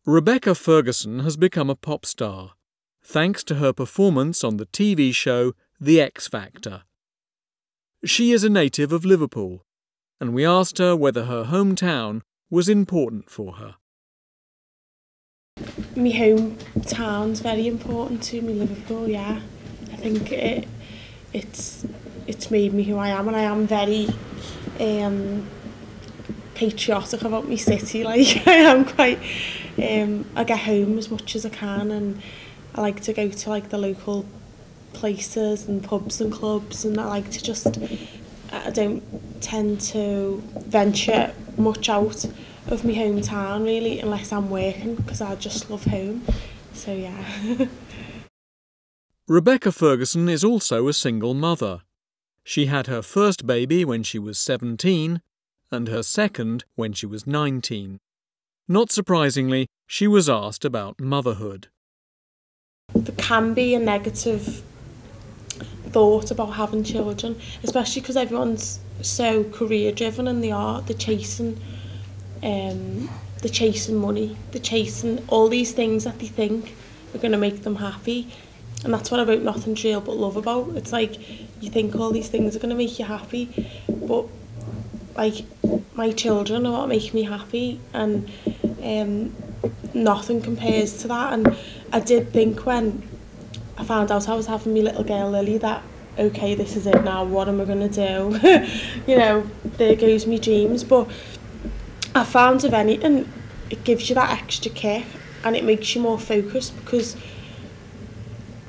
Rebecca Ferguson has become a pop star, thanks to her performance on the TV show The X Factor. She is a native of Liverpool, and we asked her whether her hometown was important for her. My hometown's very important to me, Liverpool, yeah. I think it's made me who I am, and I am very patriotic about my city. Like, I am quite, I get home as much as I can, and I like to go to like the local places and pubs and clubs, and I like to just, I don't tend to venture much out of my hometown really unless I'm working, because I just love home. So yeah. Rebecca Ferguson is also a single mother. She had her first baby when she was 17 and her second when she was 19. Not surprisingly, she was asked about motherhood. There can be a negative thought about having children, especially because everyone's so career driven, and they're chasing money, they're chasing all these things that they think are going to make them happy. And that's what I wrote Nothing's Real But Love about. It's like, you think all these things are going to make you happy, but like, my children are what make me happy, and nothing compares to that. And I did think when I found out I was having my little girl Lily that, okay, this is it now, what am I going to do? You know, there goes my dreams. But I found, if anything, it gives you that extra kick, and it makes you more focused, because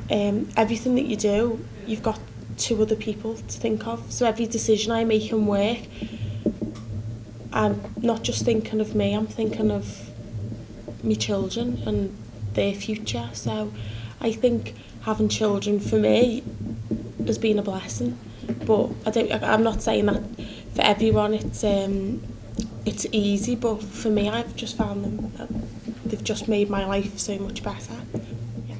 everything that you do, you've got two other people to think of. So every decision I make in work, I'm not just thinking of me, I'm thinking of my children and their future. So I think having children for me has been a blessing. But I'm not saying that for everyone it's easy, but for me, I've just found them, they've just made my life so much better. Yeah.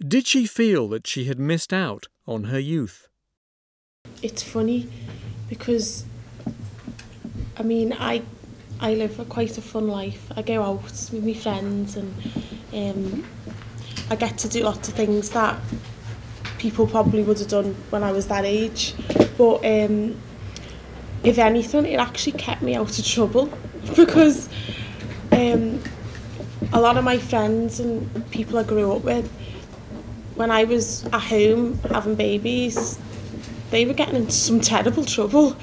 Did she feel that she had missed out on her youth? It's funny because, I mean, I live quite a fun life. I go out with my friends, and I get to do lots of things that people probably would have done when I was that age. But if anything, it actually kept me out of trouble, because a lot of my friends and people I grew up with, when I was at home having babies, they were getting into some terrible trouble.